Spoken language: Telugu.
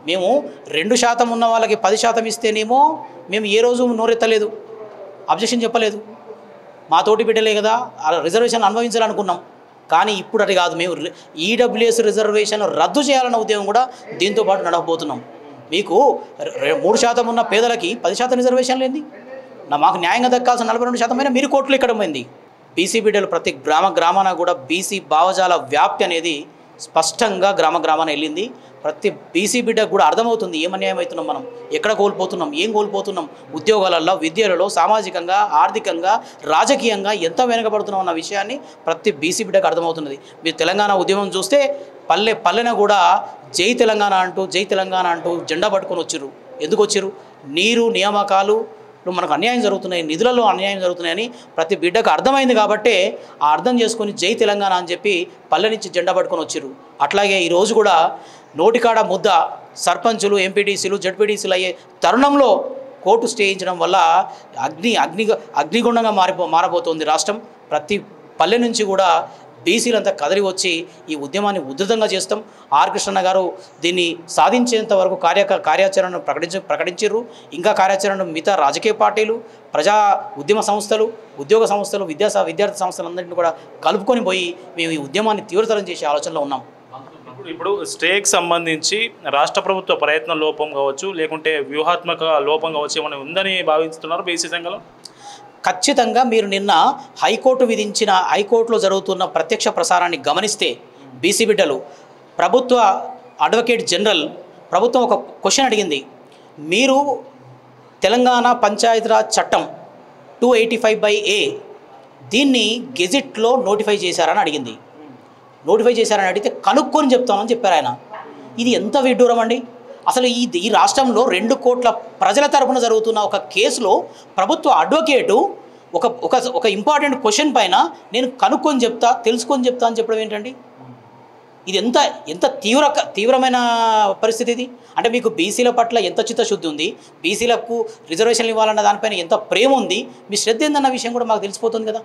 మేము 2% ఉన్న వాళ్ళకి 10% ఇస్తేనేమో మేము ఏ రోజు నోరెత్తలేదు, అబ్జెక్షన్ చెప్పలేదు. మా తోటి బిడ్డలే కదా రిజర్వేషన్ అనుభవించాలనుకున్నాం. కానీ ఇప్పుడు అది కాదు, మేము ఈడబ్ల్యూఎస్ రిజర్వేషన్ రద్దు చేయాలన్న ఉద్యమం కూడా దీంతో పాటు నడవబోతున్నాం. మీకు 3% ఉన్న పేదలకి 10% రిజర్వేషన్ లేని మాకు న్యాయంగా దక్కాల్సిన 42% అయినా మీరు కోర్టులు ఇక్కడ పోయింది. బీసీ బిడ్డలు ప్రతి గ్రామాన కూడా బీసీ భావజాల వ్యాప్తి అనేది స్పష్టంగా గ్రామాన వెళ్ళింది. ప్రతి బీసీ బిడ్డకు కూడా అర్థమవుతుంది ఏం అన్యాయం అవుతున్నాం, మనం ఎక్కడ కోల్పోతున్నాం, ఏం కోల్పోతున్నాం, ఉద్యోగాలలో, విద్యలలో, సామాజికంగా, ఆర్థికంగా, రాజకీయంగా ఎంత వెనకబడుతున్నాం అన్న విషయాన్ని ప్రతి బీసీ బిడ్డకు అర్థమవుతున్నది. మీరు తెలంగాణ ఉద్యమం చూస్తే పల్లెన కూడా జై తెలంగాణ అంటూ జెండా పట్టుకొని వచ్చిర్రు. ఎందుకు వచ్చిర్రు? నీరు, నియామకాలు మనకు అన్యాయం జరుగుతున్నాయి, నిధులలో అన్యాయం జరుగుతున్నాయని ప్రతి బిడ్డకు అర్థమైంది. కాబట్టే ఆ అర్థం చేసుకొని జై తెలంగాణ అని చెప్పి పల్లె నుంచి జెండా పట్టుకొని వచ్చిర్రు. అట్లాగే ఈరోజు కూడా నోటికాడ ముద్ద సర్పంచులు, ఎంపీటీసీలు, జడ్పీటీసీలు అయ్యే తరుణంలో కోర్టు స్టే ఇచ్చడం వల్ల అగ్నిగుండంగా మారబోతోంది రాష్ట్రం. ప్రతి పల్లె నుంచి కూడా బీసీలంతా కదలి వచ్చి ఈ ఉద్యమాన్ని ఉధృతంగా చేస్తాం. ఆర్ కృష్ణన్న గారు దీన్ని సాధించేంత వరకు కార్యాచరణను ప్రకటించారు. ఇంకా కార్యాచరణను మిగతా రాజకీయ పార్టీలు, ప్రజా ఉద్యమ సంస్థలు, ఉద్యోగ సంస్థలు, విద్యార్థి సంస్థలందరినీ కూడా కలుపుకొని పోయి మేము ఈ ఉద్యమాన్ని తీవ్రతరం చేసే ఆలోచనలో ఉన్నాం. ఇప్పుడు స్టేకి సంబంధించి రాష్ట్ర ప్రభుత్వ ప్రయత్న లోపం కావచ్చు, లేకుంటే వ్యూహాత్మక లోపం కావచ్చు, ఏమైనా ఉందని భావిస్తున్నారు బీసీ సంఘంలో? ఖచ్చితంగా మీరు నిన్న హైకోర్టులో జరుగుతున్న ప్రత్యక్ష ప్రసారాన్ని గమనిస్తే బీసీ బిడ్డలు ప్రభుత్వ అడ్వకేట్ జనరల్ ప్రభుత్వం ఒక క్వశ్చన్ అడిగింది. మీరు తెలంగాణ పంచాయతీరాజ్ చట్టం 285/A దీన్ని గెజిట్లో నోటిఫై చేశారని అడిగింది. నోటిఫై చేశారని అడిగితే కనుక్కొని చెప్తామని చెప్పారు ఆయన. ఇది ఎంత విడ్డూరం అండి! అసలు ఈ రాష్ట్రంలో 2 కోట్ల ప్రజల తరపున జరుగుతున్న ఒక కేసులో ప్రభుత్వ అడ్వకేటు ఒక ఇంపార్టెంట్ క్వశ్చన్ పైన నేను తెలుసుకొని చెప్తా అని చెప్పడం ఏంటండి? ఇది ఎంత తీవ్రమైన పరిస్థితి ఇది. అంటే మీకు బీసీల పట్ల ఎంత చిత్తశుద్ధి ఉంది, బీసీలకు రిజర్వేషన్లు ఇవ్వాలన్న దానిపైన ఎంత ప్రేమ ఉంది, మీ శ్రద్ధ ఏందన్న విషయం కూడా మాకు తెలిసిపోతుంది కదా.